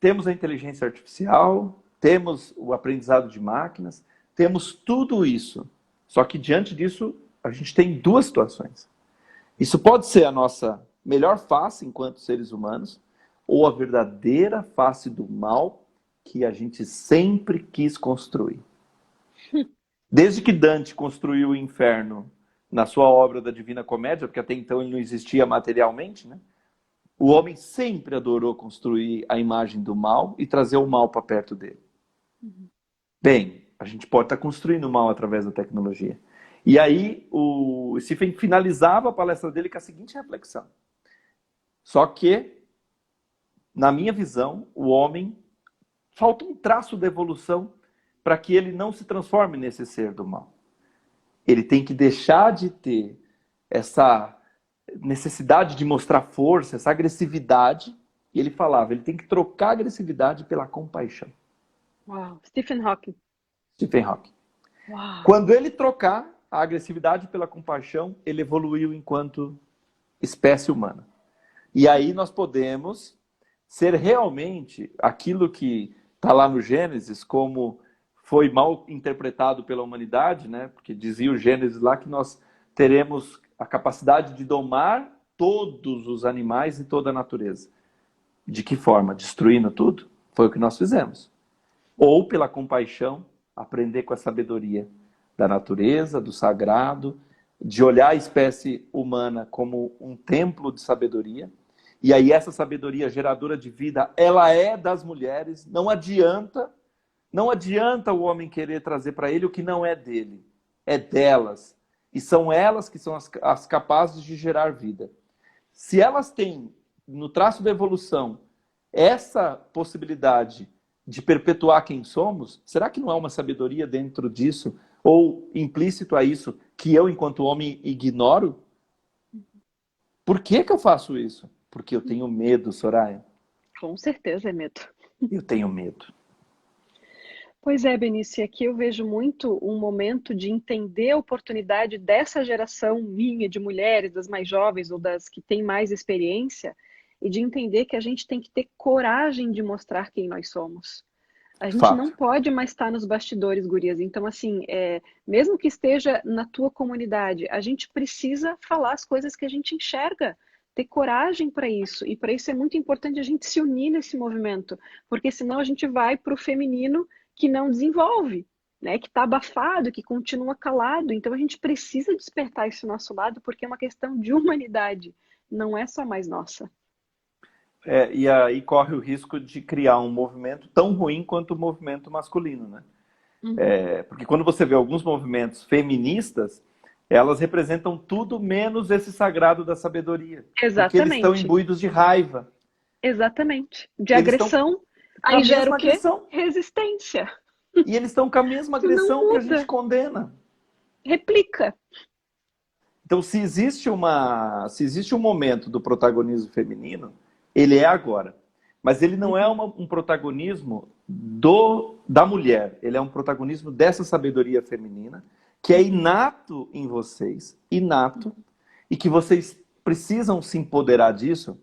Temos a inteligência artificial, temos o aprendizado de máquinas, temos tudo isso. Só que diante disso, a gente tem duas situações. Isso pode ser a nossa melhor face enquanto seres humanos, ou a verdadeira face do mal que a gente sempre quis construir. Desde que Dante construiu o inferno na sua obra da Divina Comédia, porque até então ele não existia materialmente, né? O homem sempre adorou construir a imagem do mal e trazer o mal para perto dele. Bem, a gente pode estar construindo o mal através da tecnologia. E aí o Stephen finalizava a palestra dele com a seguinte reflexão. Só que, na minha visão, o homem falta um traço da evolução para que ele não se transforme nesse ser do mal. Ele tem que deixar de ter essa necessidade de mostrar força, essa agressividade. E ele falava, ele tem que trocar a agressividade pela compaixão. Uau, Stephen Hawking. Stephen Hawking. Uau. Quando ele trocar a agressividade pela compaixão, ele evoluiu enquanto espécie humana. E aí nós podemos ser realmente aquilo que está lá no Gênesis, como foi mal interpretado pela humanidade, né? Porque dizia o Gênesis lá que nós teremos a capacidade de domar todos os animais e toda a natureza. De que forma? Destruindo tudo? Foi o que nós fizemos. Ou pela compaixão, aprender com a sabedoria da natureza, do sagrado, de olhar a espécie humana como um templo de sabedoria. E aí essa sabedoria geradora de vida, ela é das mulheres. Não adianta o homem querer trazer para ele o que não é dele. É delas. E são elas que são as capazes de gerar vida. Se elas têm, no traço da evolução, essa possibilidade de perpetuar quem somos, será que não há uma sabedoria dentro disso? Ou implícito a isso, que eu, enquanto homem, ignoro? Por que eu faço isso? Porque eu tenho medo, Soraya. Com certeza é medo. Eu tenho medo. Pois é, Benício, e aqui eu vejo muito um momento de entender a oportunidade dessa geração minha, de mulheres, das mais jovens ou das que têm mais experiência, e de entender que a gente tem que ter coragem de mostrar quem nós somos. A gente Fato. não pode mais estar nos bastidores, gurias. Então, assim, mesmo que esteja na tua comunidade, a gente precisa falar as coisas que a gente enxerga, ter coragem para isso. E para isso é muito importante a gente se unir nesse movimento, porque senão a gente vai para o feminino que não desenvolve, né? Que está abafado, que continua calado. Então a gente precisa despertar esse nosso lado, porque é uma questão de humanidade, não é só mais nossa. E aí corre o risco de criar um movimento tão ruim quanto o movimento masculino, né? Uhum. Porque quando você vê alguns movimentos feministas, elas representam tudo menos esse sagrado da sabedoria. Exatamente. Porque eles estão imbuídos de raiva. Exatamente. De agressão. Aí gera o quê? agressão. Resistência. E eles estão com a mesma Tu não agressão que a gente muda. condena. Replica. Então, se existe um momento do protagonismo feminino, ele é agora. Mas ele não é Uhum. um protagonismo da mulher. Ele é um protagonismo dessa sabedoria feminina, que é inato em vocês, inato, e que vocês precisam se empoderar disso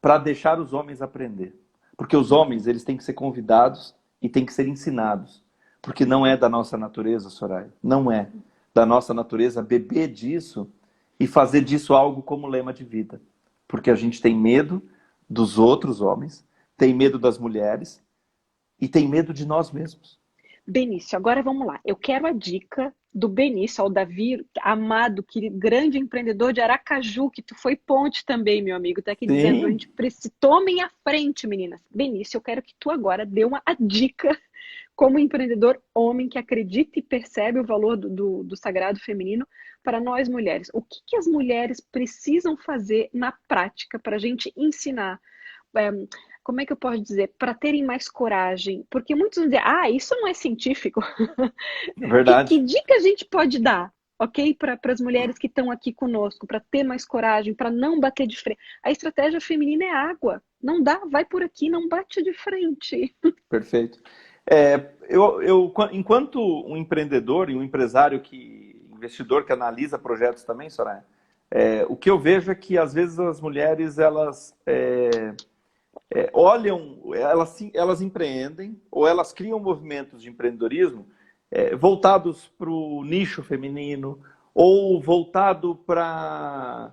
para deixar os homens aprender. Porque os homens, eles têm que ser convidados e têm que ser ensinados. Porque não é da nossa natureza, Soraya. Não é da nossa natureza beber disso e fazer disso algo como lema de vida. Porque a gente tem medo dos outros homens, tem medo das mulheres e tem medo de nós mesmos. Benício, agora vamos lá. Eu quero a dica do Benício, ao Davi, amado, que grande empreendedor de Aracaju, que tu foi ponte também, meu amigo. Tá aqui dizendo, a Sim, gente precisa, tomem a frente, meninas. Benício, eu quero que tu agora dê a dica como empreendedor homem que acredita e percebe o valor do sagrado feminino para nós mulheres. O que as mulheres precisam fazer na prática para a gente ensinar? É, como é que eu posso dizer? Para terem mais coragem. Porque muitos vão dizer, isso não é científico. é Que verdade. dica a gente pode dar? Ok? Para as mulheres que estão aqui conosco, para ter mais coragem, para não bater de frente. A estratégia feminina é água. Não dá, vai por aqui, não bate de frente. Perfeito. Enquanto um empreendedor e um empresário investidor que analisa projetos também, Soraya, o que eu vejo é que às vezes as mulheres olham, elas empreendem ou elas criam movimentos de empreendedorismo voltados para o nicho feminino ou voltado para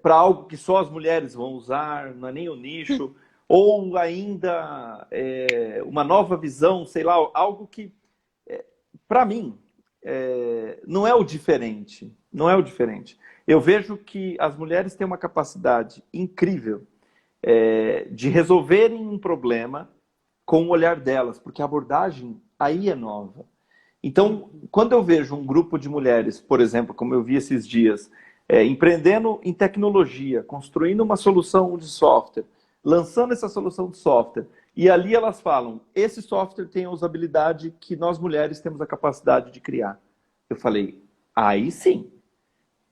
algo que só as mulheres vão usar, não é nem o nicho, ou ainda uma nova visão, sei lá, algo que, para mim, não é o diferente. Não é o diferente. Eu vejo que as mulheres têm uma capacidade incrível de resolverem um problema com o olhar delas, porque a abordagem aí é nova. Então, quando eu vejo um grupo de mulheres, por exemplo, como eu vi esses dias, empreendendo em tecnologia, construindo uma solução de software, lançando essa solução de software, e ali elas falam, esse software tem a usabilidade que nós mulheres temos a capacidade de criar. Eu falei, aí sim,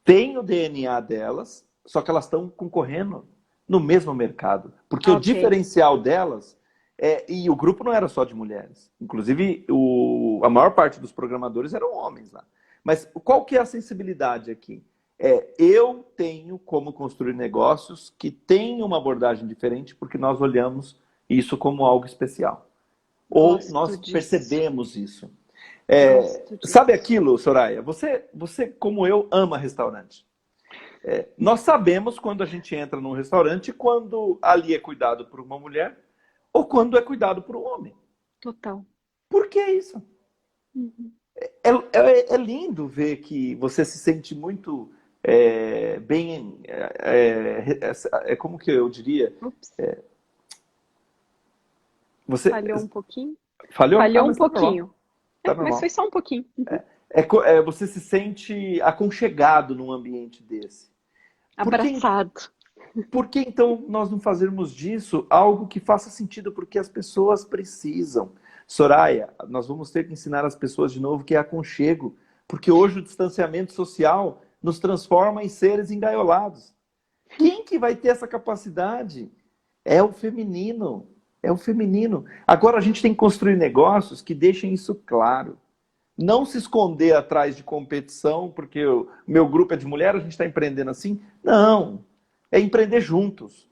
tem o DNA delas, só que elas estão concorrendo no mesmo mercado. Porque o Ok. diferencial delas e o grupo não era só de mulheres. Inclusive, a maior parte dos programadores eram homens lá. Mas qual que é a sensibilidade aqui? Eu tenho como construir negócios que têm uma abordagem diferente porque nós olhamos isso como algo especial. Ou Gosto nós disso. percebemos isso. Gosto Sabe disso. aquilo, Soraya? Você, como eu, ama restaurante. Nós sabemos quando a gente entra num restaurante, quando ali é cuidado por uma mulher ou quando é cuidado por um homem. Total. Por que isso? Uhum. É lindo ver que você se sente muito bem. Como que eu diria? Ups, Você falhou um pouquinho. falhou? Ah, Falhou um mas tá normal. pouquinho. Tá Mas foi normal. só um pouquinho. Uhum. Você se sente aconchegado num ambiente desse. Por que Abraçado. Por que então nós não fazermos disso algo que faça sentido? Porque as pessoas precisam. Soraya, nós vamos ter que ensinar as pessoas de novo que é aconchego. Porque hoje o distanciamento social nos transforma em seres engaiolados. Quem que vai ter essa capacidade? É o feminino. É o feminino. Agora a gente tem que construir negócios que deixem isso claro. Não se esconder atrás de competição, porque o meu grupo é de mulher, a gente está empreendendo assim. Não. É empreender juntos.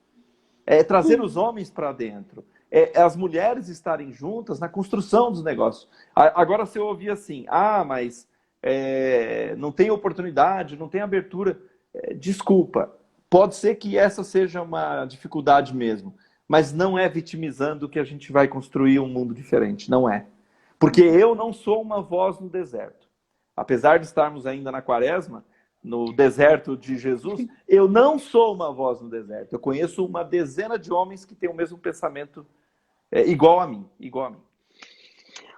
É trazer os homens para dentro. É as mulheres estarem juntas na construção dos negócios. Agora, se eu ouvir assim, mas não tem oportunidade, não tem abertura, desculpa. Pode ser que essa seja uma dificuldade mesmo, mas não é vitimizando que a gente vai construir um mundo diferente. Não é. Porque eu não sou uma voz no deserto. Apesar de estarmos ainda na quaresma, no deserto de Jesus, eu não sou uma voz no deserto. Eu conheço uma dezena de homens que têm o mesmo pensamento igual a mim, igual a mim.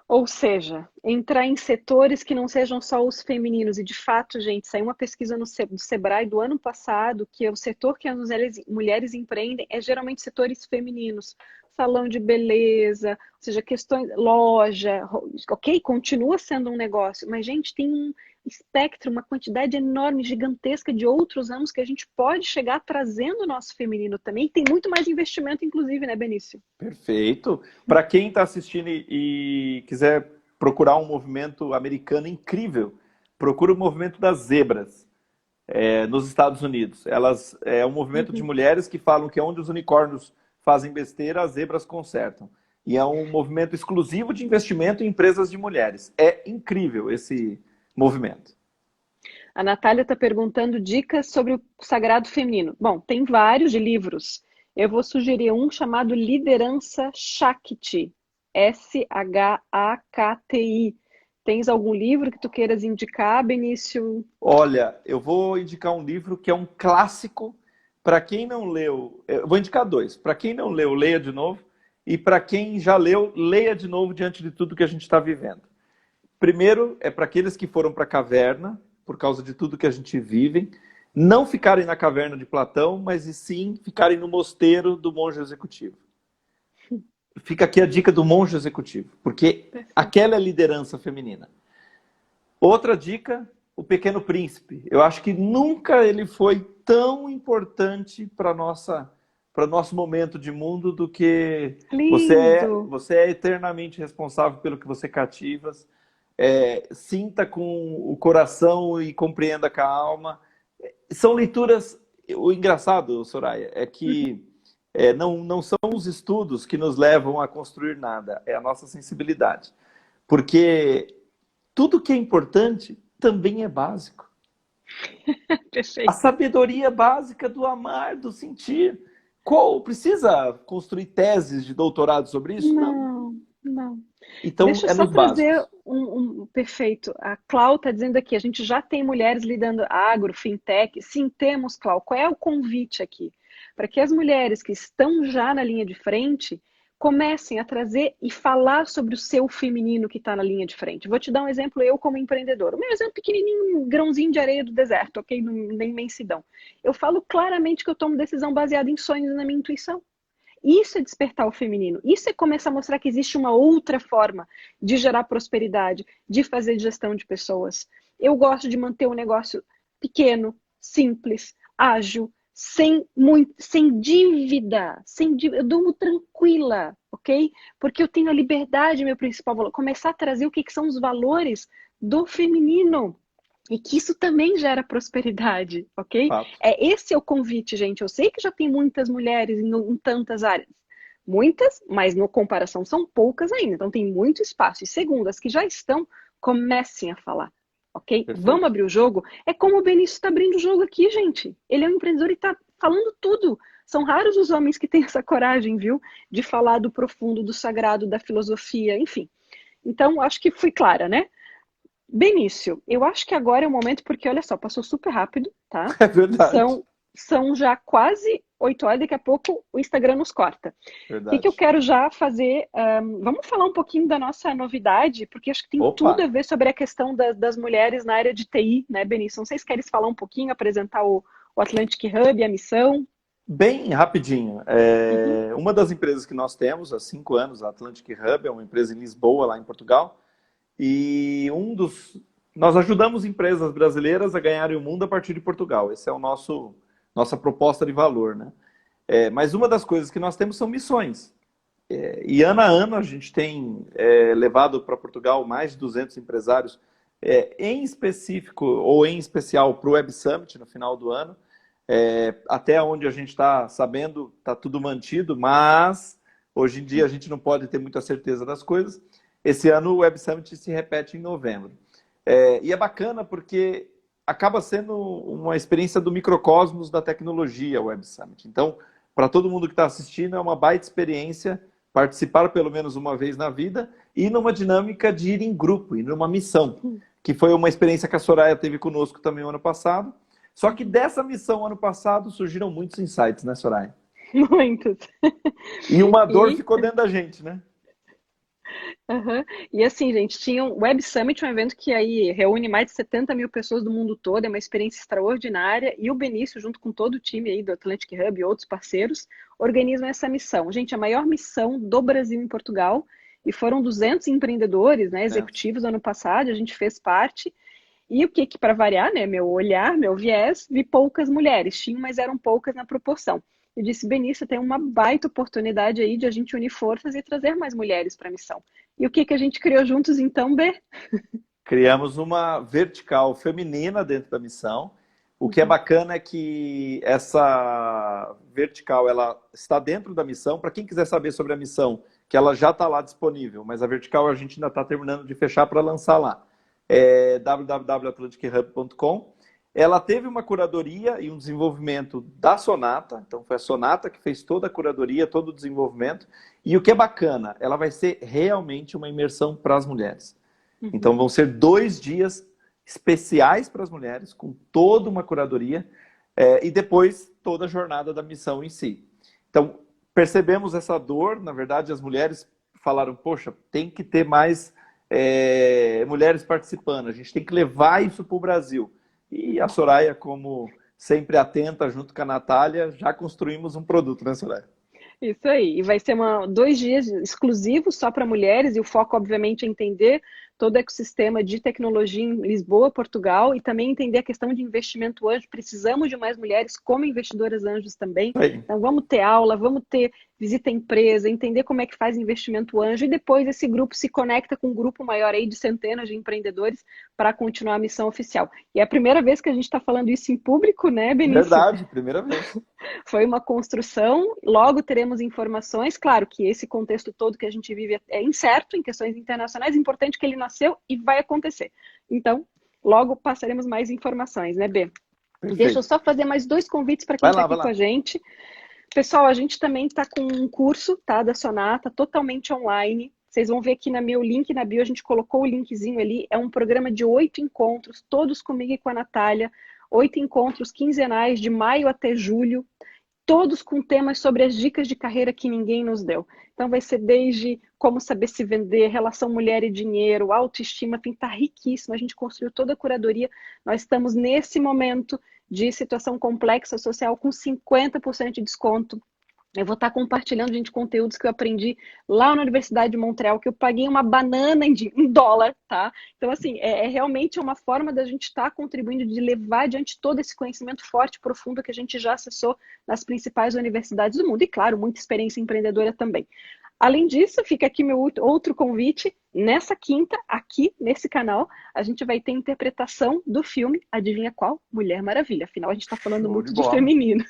Ou seja, entrar em setores que não sejam só os femininos. E, de fato, gente, saiu uma pesquisa do Sebrae do ano passado que o setor que as mulheres empreendem é geralmente setores femininos. Salão de beleza, ou seja, questões, loja, ok? Continua sendo um negócio, mas, gente, tem um espectro, uma quantidade enorme, gigantesca de outros ramos que a gente pode chegar trazendo o nosso feminino também. Tem muito mais investimento, inclusive, né, Benício? Perfeito. Para quem está assistindo e quiser procurar um movimento americano incrível, procura o movimento das zebras nos Estados Unidos. Elas é um movimento de mulheres que falam que onde os unicórnios fazem besteira, as zebras consertam. E é um movimento exclusivo de investimento em empresas de mulheres. É incrível esse movimento. A Natália está perguntando dicas sobre o sagrado feminino. Bom, tem vários de livros. Eu vou sugerir um chamado Liderança Shakti. Shakti. Tens algum livro que tu queiras indicar, Benício? Olha, eu vou indicar um livro que é um clássico. Para quem não leu, eu vou indicar dois. Para quem não leu, leia de novo. E para quem já leu, leia de novo diante de tudo que a gente está vivendo. Primeiro, é para aqueles que foram para a caverna, por causa de tudo que a gente vive, não ficarem na caverna de Platão, mas e sim ficarem no mosteiro do monge executivo. Fica aqui a dica do monge executivo, porque aquela é a liderança feminina. Outra dica, o Pequeno Príncipe. Eu acho que nunca ele foi tão importante para o nosso momento de mundo do que Lindo. você é eternamente responsável pelo que você cativas. Sinta com o coração e compreenda com a alma. São leituras... O engraçado, Soraya, é que não são os estudos que nos levam a construir nada, é a nossa sensibilidade. Porque tudo que é importante também é básico. Perfeito. A sabedoria básica do amar, do sentir. Precisa construir teses de doutorado sobre isso? Não, não. Então, Deixa eu é só nos trazer básicos. perfeito. A Clau está dizendo aqui, a gente já tem mulheres lidando agro, fintech. Sim, temos, Clau. Qual é o convite aqui? Para que as mulheres que estão já na linha de frente comecem a trazer e falar sobre o seu feminino que está na linha de frente. Vou te dar um exemplo, eu como empreendedora. O meu exemplo pequenininho, um grãozinho de areia do deserto, ok? Na imensidão. Eu falo claramente que eu tomo decisão baseada em sonhos e na minha intuição. Isso é despertar o feminino. Isso é começar a mostrar que existe uma outra forma de gerar prosperidade, de fazer gestão de pessoas. Eu gosto de manter um negócio pequeno, simples, ágil, sem dívida, eu durmo tranquila, ok? Porque eu tenho a liberdade, meu principal valor. Começar a trazer o que são os valores do feminino. E que isso também gera prosperidade, ok? Fato. Esse é o convite, gente. Eu sei que já tem muitas mulheres em tantas áreas. Muitas, mas na comparação são poucas ainda. Então tem muito espaço. E segundo, as que já estão, comecem a falar, ok? Perfeito. Vamos abrir o jogo? É como o Benício está abrindo o jogo aqui, gente. Ele é um empreendedor e está falando tudo. São raros os homens que têm essa coragem, viu? De falar do profundo, do sagrado, da filosofia, enfim. Então, acho que fui clara, né? Benício, eu acho que agora é o momento, porque olha só, passou super rápido, tá? É verdade. São já quase 8 horas, daqui a pouco o Instagram nos corta. O que eu Verdade. quero já fazer? Vamos falar um pouquinho da nossa novidade, porque acho que tem tudo a Opa! ver sobre a questão das mulheres na área de TI, né, Benício? Não sei se queres falar um pouquinho, apresentar o Atlantic Hub, a missão. Bem rapidinho. Uhum. Uma das empresas que nós temos há 5 anos, a Atlantic Hub, é uma empresa em Lisboa, lá em Portugal. E nós ajudamos empresas brasileiras a ganharem o mundo a partir de Portugal. Esse é o nossa proposta de valor, né? Mas uma das coisas que nós temos são missões. E ano a ano a gente tem levado para Portugal mais de 200 empresários, em específico ou em especial para o Web Summit no final do ano. Até onde a gente está sabendo, está tudo mantido, mas hoje em dia a gente não pode ter muita certeza das coisas. Esse ano o Web Summit se repete em novembro. E é bacana porque acaba sendo uma experiência do microcosmos da tecnologia, o Web Summit. Então, para todo mundo que está assistindo, é uma baita experiência participar pelo menos uma vez na vida e numa dinâmica de ir em grupo, ir numa missão, que foi uma experiência que a Soraya teve conosco também no ano passado. Só que dessa missão ano passado surgiram muitos insights, né, Soraya? Muitos. E uma dor E ficou dentro da gente, né? Aham. E assim, gente, tinha o Web Summit, um evento que aí reúne mais de 70 mil pessoas do mundo todo, é uma experiência extraordinária, e o Benício, junto com todo o time aí do Atlantic Hub e outros parceiros, organizam essa missão. Gente, a maior missão do Brasil em Portugal, e foram 200 empreendedores, né, Né? executivos ano passado, a gente fez parte, e o que, que para variar, né, meu olhar, meu viés, vi poucas mulheres, tinham, mas eram poucas na proporção. Eu disse, Benício, tem uma baita oportunidade aí de a gente unir forças e trazer mais mulheres para a missão. E o que, que a gente criou juntos então, B? Criamos uma vertical feminina dentro da missão. O que é Uhum. bacana é que essa vertical ela está dentro da missão. Para quem quiser saber sobre a missão, que ela já está lá disponível, mas a vertical a gente ainda está terminando de fechar para lançar lá. É www.atlantichub.com. Ela teve uma curadoria e um desenvolvimento da Sonata, então foi a Sonata que fez toda a curadoria, todo o desenvolvimento. E o que é bacana, ela vai ser realmente uma imersão para as mulheres. Uhum. Então vão ser 2 dias especiais para as mulheres, com toda uma curadoria, e depois toda a jornada da missão em si. Então, percebemos essa dor, na verdade, as mulheres falaram, poxa, tem que ter mais mulheres participando, a gente tem que levar isso para o Brasil. E a Soraya, como sempre atenta, junto com a Natália, já construímos um produto, né, Soraya? Isso aí. E vai ser 2 dias exclusivos só para mulheres, e o foco, obviamente, é entender todo o ecossistema de tecnologia em Lisboa, Portugal, e também entender a questão de investimento anjo. Precisamos de mais mulheres como investidoras anjos também. Aí. Então, vamos ter aula, vamos ter visita à empresa, entender como é que faz investimento anjo, e depois esse grupo se conecta com um grupo maior aí de centenas de empreendedores para continuar a missão oficial. E é a primeira vez que a gente está falando isso em público, né, Benício? Verdade, primeira vez. Foi uma construção, logo teremos informações. Claro que esse contexto todo que a gente vive é incerto em questões internacionais, é importante que ele nasceu e vai acontecer. Então, logo passaremos mais informações, né, B? Deixa eu Perfeito. só fazer mais 2 convites para quem Vai está lá, aqui vai com a lá. gente. Pessoal, a gente também está com um curso, tá, da Sonata, totalmente online. Vocês vão ver aqui no meu link na bio, a gente colocou o linkzinho ali. É um programa de 8 encontros, todos comigo e com a Natália. 8 encontros quinzenais, de maio até julho, todos com temas sobre as dicas de carreira que ninguém nos deu. Então vai ser desde como saber se vender, relação mulher e dinheiro, autoestima, tem que estar riquíssimo. A gente construiu toda a curadoria. Nós estamos nesse momento de situação complexa social com 50% de desconto. Eu vou estar compartilhando, gente, conteúdos que eu aprendi lá na Universidade de Montreal, que eu paguei uma banana em dólar, tá? Então, assim, realmente uma forma da gente estar contribuindo, de levar adiante todo esse conhecimento forte, profundo, que a gente já acessou nas principais universidades do mundo. E, claro, muita experiência empreendedora também. Além disso, fica aqui meu outro convite. Nessa quinta, aqui nesse canal, a gente vai ter interpretação do filme, adivinha qual? Mulher Maravilha. Afinal, a gente está falando Show de muito de bola. feminino,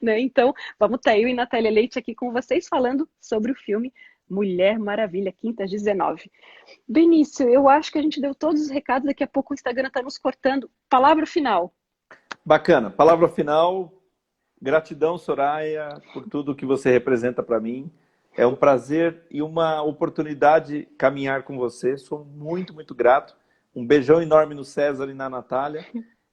né? Então, vamos estar eu e Natália Leite aqui com vocês falando sobre o filme Mulher Maravilha, quinta às 19. Benício, eu acho que a gente deu todos os recados, daqui a pouco o Instagram está nos cortando. Palavra final. Bacana. Palavra final. Gratidão, Soraya, por tudo que você representa para mim. É um prazer e uma oportunidade caminhar com você. Sou muito, muito grato. Um beijão enorme no César e na Natália.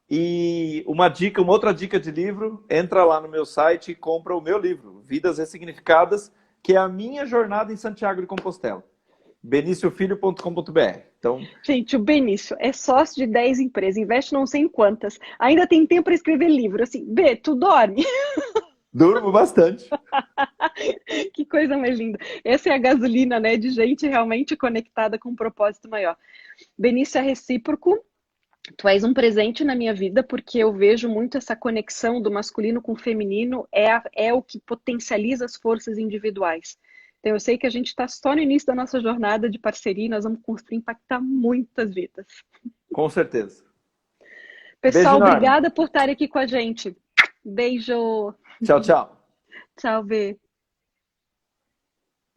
E uma dica, uma outra dica de livro, entra lá no meu site e compra o meu livro, Vidas Ressignificadas, que é a minha jornada em Santiago de Compostela. beniciofilho.com.br. Então, Gente, o Benício é sócio de 10 empresas, investe não sei em quantas. Ainda tem tempo para escrever livro. Assim, B, tu dorme? durmo bastante. Que coisa mais linda. Essa é a gasolina, né, de gente realmente conectada com um propósito maior. Benício é recíproco. Tu és um presente na minha vida, porque eu vejo muito essa conexão do masculino com o feminino, é o que potencializa as forças individuais. Então, eu sei que a gente está só no início da nossa jornada de parceria e nós vamos construir e impactar muitas vidas. Com certeza. Beijo Pessoal, enorme. obrigada por estar aqui com a gente. Beijo. Tchau, tchau. Tchau, B.